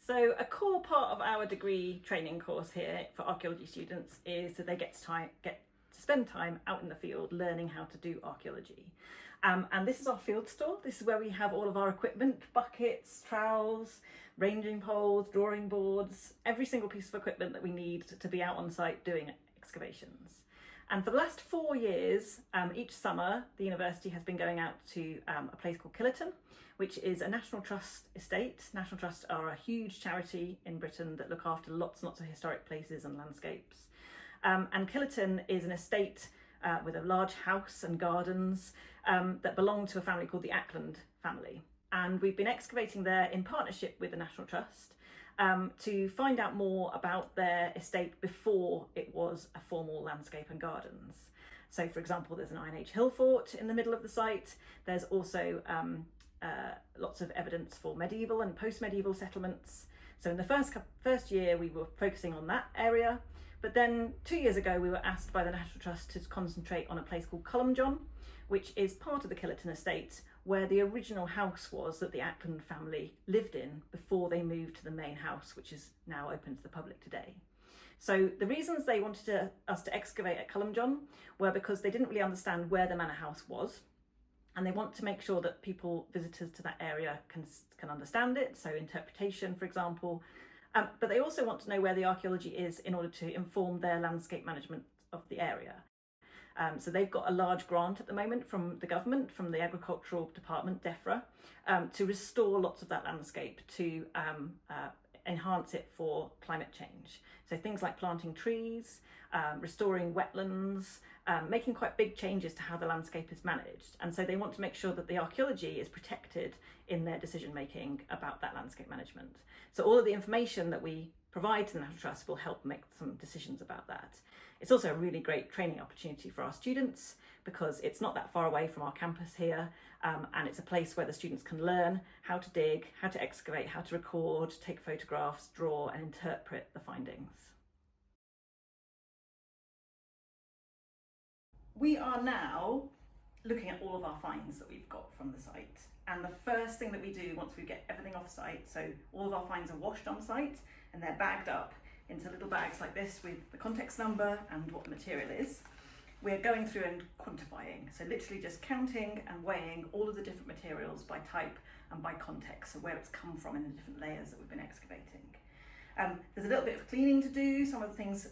So a core part of our degree training course here for archaeology students is that they get to spend time out in the field learning how to do archaeology. And this is our field store. This is where we have all of our equipment: buckets, trowels, ranging poles, drawing boards, every single piece of equipment that we need to be out on site doing excavations. And for the last 4 years, each summer, the university has been going out to a place called Killerton, which is a National Trust estate. National Trusts are a huge charity in Britain that look after lots and lots of historic places and landscapes. And Killerton is an estate with a large house and gardens that belong to a family called the Ackland family. And we've been excavating there in partnership with the National Trust to find out more about their estate before it was a formal landscape and gardens. So, for example, there's an Iron Age hill fort in the middle of the site. There's also lots of evidence for medieval and post-medieval settlements. So in the first year, we were focusing on that area. But then 2 years ago, we were asked by the National Trust to concentrate on a place called Columbjohn, which is part of the Killerton estate, where the original house was that the Ackland family lived in before they moved to the main house, which is now open to the public today. So the reasons they wanted us to excavate at Columbjohn were because they didn't really understand where the manor house was, and they want to make sure that visitors to that area can understand it, so interpretation, for example. But they also want to know where the archaeology is in order to inform their landscape management of the area. So they've got a large grant at the moment from the government, from the Agricultural Department, DEFRA, to restore lots of that landscape to enhance it for climate change. So things like planting trees, restoring wetlands, making quite big changes to how the landscape is managed. And so they want to make sure that the archaeology is protected in their decision making about that landscape management. So all of the information that we provide to the National Trust will help make some decisions about that. It's also a really great training opportunity for our students because it's not that far away from our campus here, and it's a place where the students can learn how to dig, how to excavate, how to record, take photographs, draw and interpret the findings. We are now looking at all of our finds that we've got from the site. And the first thing that we do once we get everything off site, so all of our finds are washed on site and they're bagged up into little bags like this with the context number and what the material is. We're going through and quantifying, so literally just counting and weighing all of the different materials by type and by context, so where it's come from in the different layers that we've been excavating. There's a little bit of cleaning to do. Some of the things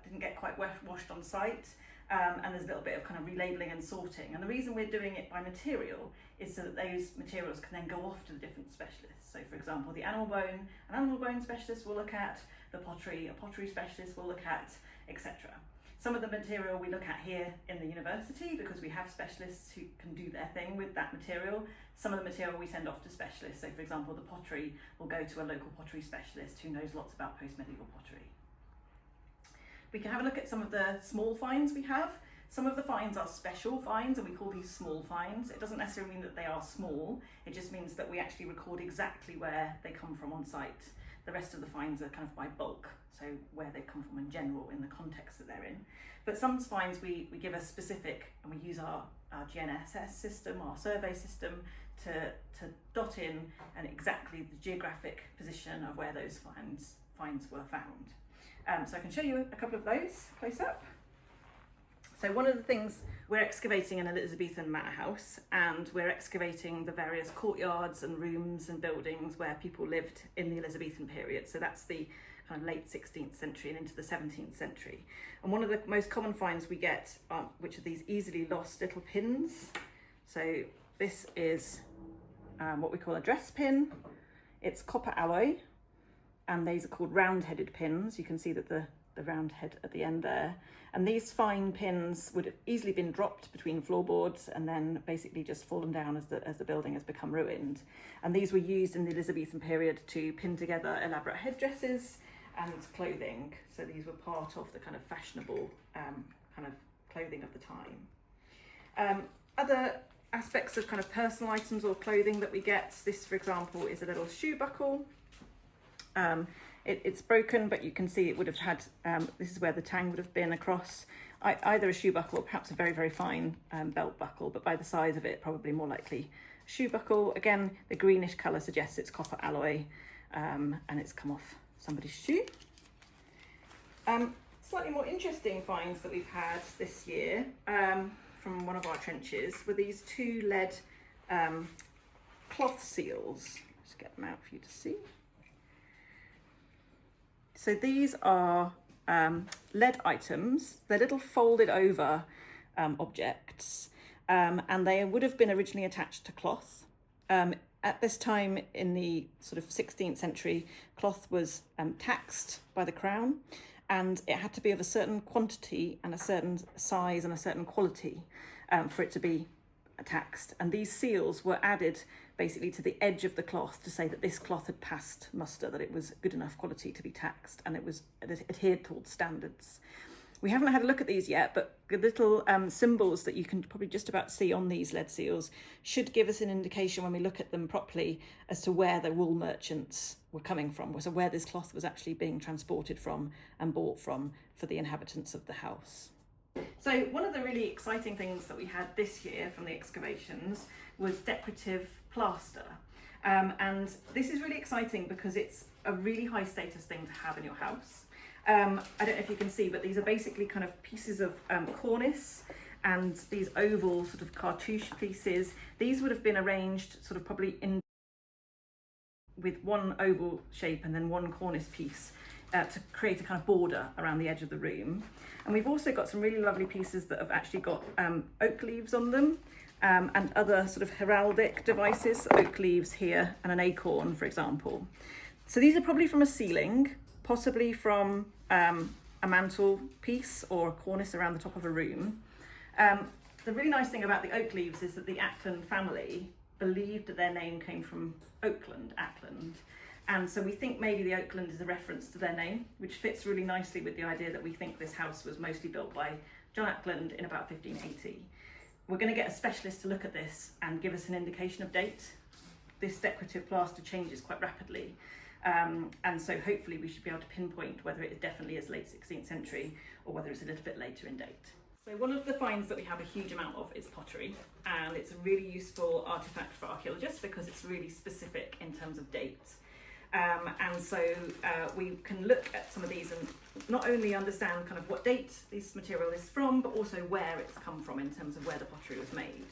didn't get quite washed on site, and there's a little bit of kind of relabeling and sorting. And the reason we're doing it by material is so that those materials can then go off to the different specialists. So for example, the animal bone, an animal bone specialist will look at, the pottery, a pottery specialist will look at, etc. Some of the material we look at here in the university because we have specialists who can do their thing with that material. Some of the material we send off to specialists. So for example, the pottery will go to a local pottery specialist who knows lots about post-medieval pottery. We can have a look at some of the small finds we have. Some of the finds are special finds and we call these small finds. It doesn't necessarily mean that they are small, it just means that we actually record exactly where they come from on site. The rest of the finds are kind of by bulk, so where they've come from in general in the context that they're in. But some finds we give a specific, and we use our GNSS system, our survey system, to dot in and exactly the geographic position of where those finds were found. So I can show you a couple of those close up. So one of the things, we're excavating an Elizabethan manor house, and we're excavating the various courtyards and rooms and buildings where people lived in the Elizabethan period. So that's the kind of late 16th century and into the 17th century. And one of the most common finds we get, which are these easily lost little pins. So this is what we call a dress pin. It's copper alloy, and these are called round-headed pins. You can see that the round head at the end there. And these fine pins would have easily been dropped between floorboards and then basically just fallen down as the building has become ruined. And these were used in the Elizabethan period to pin together elaborate headdresses and clothing. So these were part of the kind of fashionable kind of clothing of the time. Other aspects of kind of personal items or clothing that we get, this for example is a little shoe buckle. It's broken, but you can see it would have had, this is where the tang would have been across, either a shoe buckle or perhaps a very, very fine belt buckle, but by the size of it, probably more likely a shoe buckle. Again, the greenish colour suggests it's copper alloy. and it's come off somebody's shoe. Slightly more interesting finds that we've had this year from one of our trenches were these 2 lead cloth seals. Let's get them out for you to see. So these are lead items. They're little folded over objects, and they would have been originally attached to cloth. At this time in the sort of 16th century, cloth was taxed by the crown, and it had to be of a certain quantity and a certain size and a certain quality for it to be taxed. And these seals were added basically to the edge of the cloth to say that this cloth had passed muster, that it was good enough quality to be taxed, and it adhered to all the standards. We haven't had a look at these yet, but the little symbols that you can probably just about see on these lead seals should give us an indication when we look at them properly as to where the wool merchants were coming from, so where this cloth was actually being transported from and bought from for the inhabitants of the house. So one of the really exciting things that we had this year from the excavations was decorative plaster. And this is really exciting because it's a really high status thing to have in your house. I don't know if you can see, but these are basically kind of pieces of cornice and these oval sort of cartouche pieces. These would have been arranged sort of probably in with one oval shape and then one cornice piece to create a kind of border around the edge of the room. And we've also got some really lovely pieces that have actually got oak leaves on them and other sort of heraldic devices, oak leaves here and an acorn, for example. So these are probably from a ceiling, possibly from a mantle piece or a cornice around the top of a room. The really nice thing about the oak leaves is that the Ackland family believed that their name came from Oakland, Ackland. And so we think maybe the Oakland is a reference to their name, which fits really nicely with the idea that we think this house was mostly built by John Ackland in about 1580. We're going to get a specialist to look at this and give us an indication of date. This decorative plaster changes quite rapidly. And so hopefully we should be able to pinpoint whether it definitely is late 16th century or whether it's a little bit later in date. So one of the finds that we have a huge amount of is pottery, and it's a really useful artefact for archaeologists because it's really specific in terms of date. And so we can look at some of these and not only understand kind of what date this material is from, but also where it's come from in terms of where the pottery was made.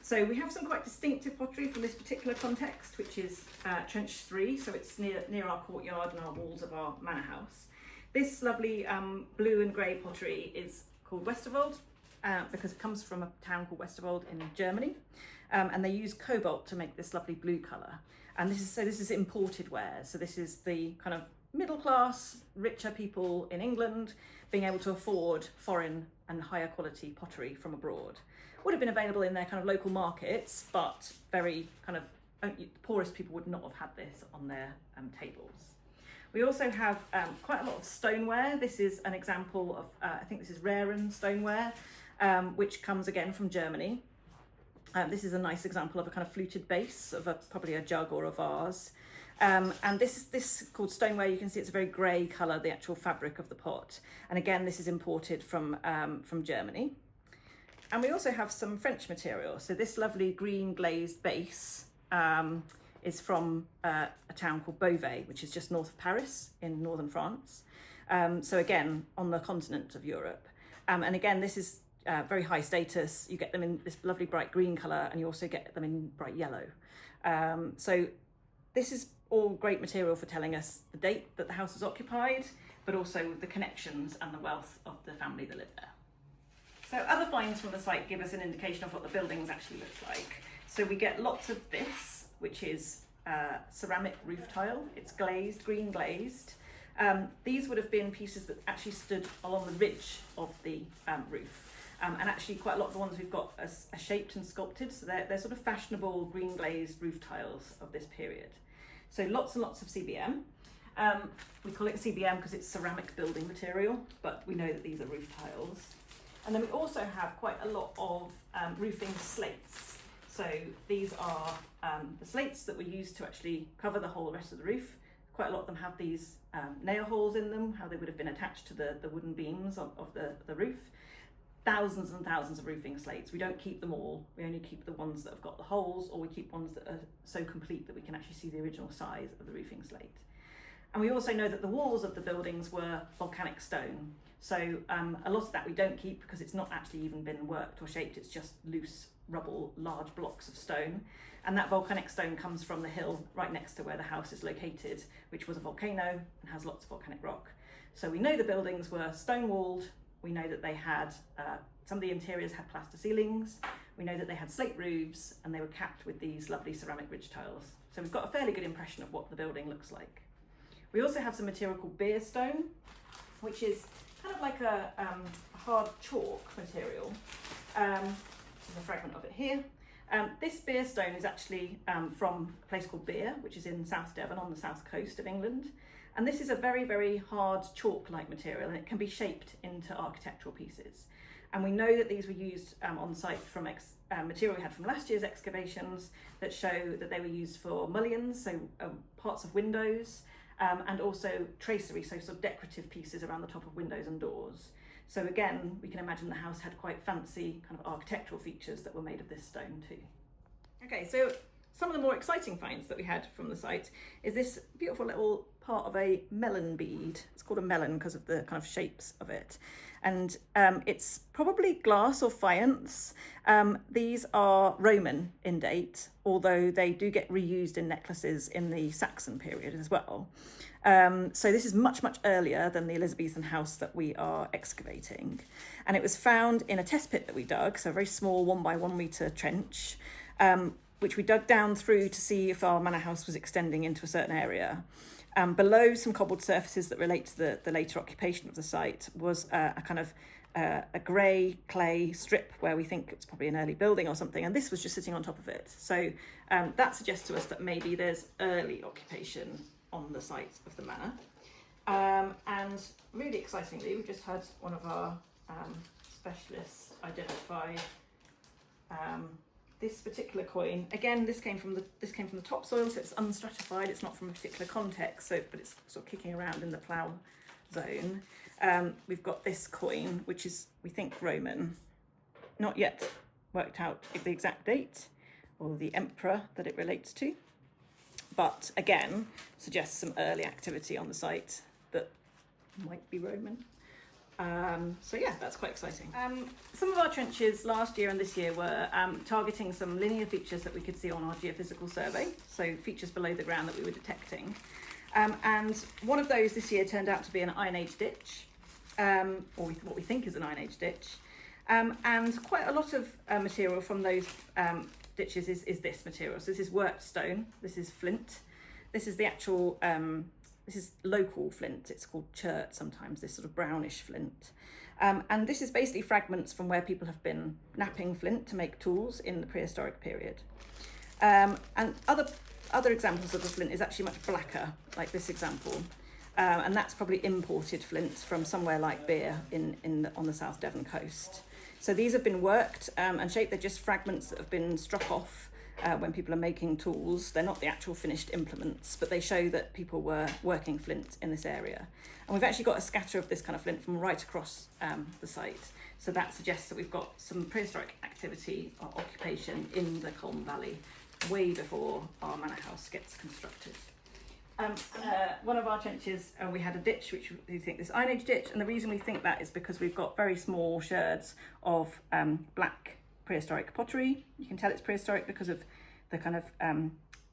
So we have some quite distinctive pottery from this particular context, which is Trench 3, so it's near our courtyard and our walls of our manor house. This lovely blue and grey pottery is called Westerwald because it comes from a town called Westerwald in Germany, and they use cobalt to make this lovely blue colour. And this is imported ware, so this is the kind of middle class, richer people in England being able to afford foreign and higher quality pottery from abroad. Would have been available in their kind of local markets, but very kind of the poorest people would not have had this on their tables. We also have quite a lot of stoneware. This is an example of, I think this is Raren stoneware, which comes again from Germany. This is a nice example of a kind of fluted base of probably a jug or a vase. And this is called stoneware. You can see it's a very grey colour, the actual fabric of the pot. And again, this is imported from Germany. And we also have some French material. So this lovely green glazed base is from a town called Beauvais, which is just north of Paris in northern France. So again, on the continent of Europe. And again, this is very high status. You get them in this lovely bright green colour, and you also get them in bright yellow. So this is all great material for telling us the date that the house was occupied, but also the connections and the wealth of the family that lived there. So other finds from the site give us an indication of what the buildings actually looked like. So we get lots of this, which is ceramic roof tile. It's glazed, green glazed. These would have been pieces that actually stood along the ridge of the roof. And actually quite a lot of the ones we've got are shaped and sculpted. So they're sort of fashionable green glazed roof tiles of this period. So lots and lots of CBM. We call it CBM because it's ceramic building material, but we know that these are roof tiles. And then we also have quite a lot of roofing slates. So these are the slates that were used to actually cover the whole rest of the roof. Quite a lot of them have these nail holes in them, how they would have been attached to the wooden beams of the roof. thousands and thousands of roofing slates. We don't keep them all. We only keep the ones that have got the holes, or we keep ones that are so complete that we can actually see the original size of the roofing slate. And we also know that the walls of the buildings were volcanic stone. So a lot of that we don't keep because it's not actually even been worked or shaped. It's just loose rubble, large blocks of stone. And that volcanic stone comes from the hill right next to where the house is located, which was a volcano and has lots of volcanic rock. So we know the buildings were stone walled. We know that they had, some of the interiors had plaster ceilings. We know that they had slate roofs and they were capped with these lovely ceramic ridge tiles. So we've got a fairly good impression of what the building looks like. We also have some material called beer stone, which is kind of like a hard chalk material. There's a fragment of it here. This beer stone is actually from a place called Beer, which is in South Devon on the south coast of England. And this is a very, very hard chalk-like material, and it can be shaped into architectural pieces. And we know that these were used on site from material we had from last year's excavations that show that they were used for mullions, so parts of windows, and also tracery, so sort of decorative pieces around the top of windows and doors. So again, we can imagine the house had quite fancy kind of architectural features that were made of this stone too. Okay, so some of the more exciting finds that we had from the site is this beautiful little part of a melon bead. It's called a melon because of the kind of shapes of it. And it's probably glass or faience. These are Roman in date, although they do get reused in necklaces in the Saxon period as well. So this is much, much earlier than the Elizabethan house that we are excavating. And it was found in a test pit that we dug, so a very small 1 by 1 metre trench, which we dug down through to see if our manor house was extending into a certain area. Below some cobbled surfaces that relate to the later occupation of the site was a kind of a grey clay strip where we think it's probably an early building or something, and this was just sitting on top of it. So that suggests to us that maybe there's early occupation on the site of the manor. And really excitingly, we've just had one of our specialists identify this particular coin. Again, this came from the topsoil, so it's unstratified. It's not from a particular context, but it's sort of kicking around in the plough zone. We've got this coin, which is, we think, Roman. Not yet worked out the exact date or the emperor that it relates to, but again suggests some early activity on the site that might be Roman. So yeah, that's quite exciting. Some of our trenches last year and this year were targeting some linear features that we could see on our geophysical survey, so features below the ground that we were detecting. And one of those this year turned out to be an Iron Age ditch, or what we think is an Iron Age ditch. And quite a lot of material from those ditches is this material. So this is worked stone, this is flint, this is the actual this is local flint. It's called chert sometimes, this sort of brownish flint. And this is basically fragments from where people have been knapping flint to make tools in the prehistoric period. And other examples of the flint is actually much blacker, like this example. And that's probably imported flint from somewhere like Beer on the South Devon coast. So these have been worked and shaped. They're just fragments that have been struck off when people are making tools. They're not the actual finished implements, but they show that people were working flint in this area. And we've actually got a scatter of this kind of flint from right across the site. So that suggests that we've got some prehistoric activity or occupation in the Colne Valley way before our manor house gets constructed. One of our trenches, we had a ditch, which we think is Iron Age ditch, and the reason we think that is because we've got very small sherds of black prehistoric pottery. You can tell it's prehistoric because of the kind of,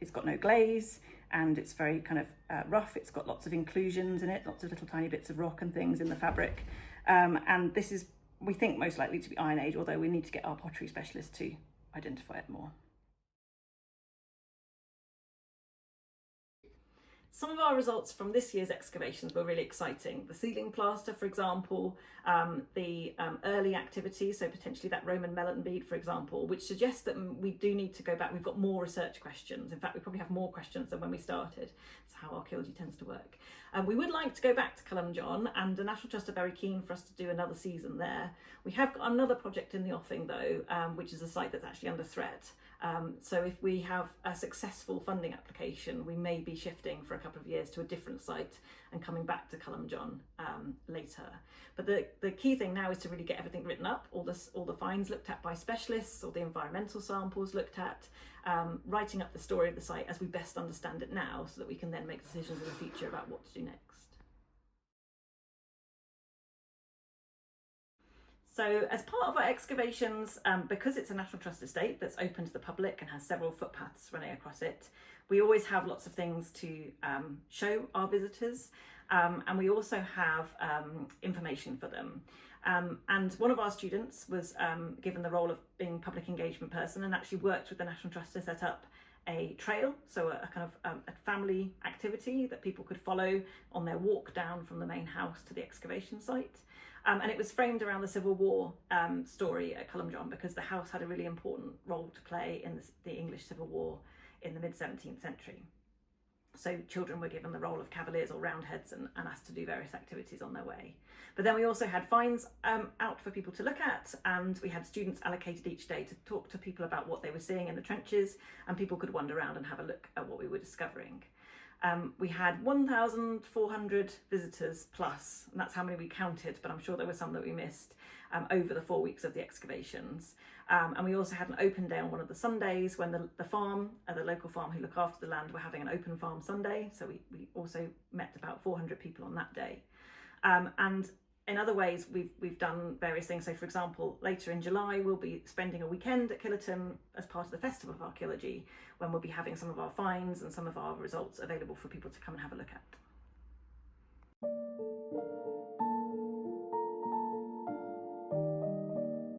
it's got no glaze and it's very kind of rough. It's got lots of inclusions in it, lots of little tiny bits of rock and things in the fabric. And this is, we think, most likely to be Iron Age, although we need to get our pottery specialist to identify it more. Some of our results from this year's excavations were really exciting. The ceiling plaster, for example, the early activity, so potentially that Roman melon bead, for example, which suggests that we do need to go back. We've got more research questions. In fact, we probably have more questions than when we started. That's how archaeology tends to work. We would like to go back to Columbjohn, and the National Trust are very keen for us to do another season there. We have got another project in the offing though, which is a site that's actually under threat. So if we have a successful funding application, we may be shifting for a couple of years to a different site and coming back to Columbjohn later. But the key thing now is to really get everything written up, all the finds looked at by specialists, all the environmental samples looked at, writing up the story of the site as we best understand it now, so that we can then make decisions in the future about what to do next. So as part of our excavations, because it's a National Trust estate that's open to the public and has several footpaths running across it, we always have lots of things to show our visitors, and we also have information for them. And one of our students was given the role of being public engagement person and actually worked with the National Trust to set up a trail, so a kind of a family activity that people could follow on their walk down from the main house to the excavation site. And it was framed around the Civil War story at Columbjohn, because the house had a really important role to play in the English Civil War in the mid-17th century. So children were given the role of cavaliers or roundheads and asked to do various activities on their way. But then we also had finds out for people to look at, and we had students allocated each day to talk to people about what they were seeing in the trenches, and people could wander around and have a look at what we were discovering. We had 1,400 visitors plus, and that's how many we counted, but I'm sure there were some that we missed, over the 4 weeks of the excavations. And we also had an open day on one of the Sundays when the farm, the local farm who look after the land, were having an open farm Sunday. So we also met about 400 people on that day. And in other ways, we've done various things. So for example, later in July, we'll be spending a weekend at Killerton as part of the Festival of Archaeology, when we'll be having some of our finds and some of our results available for people to come and have a look at.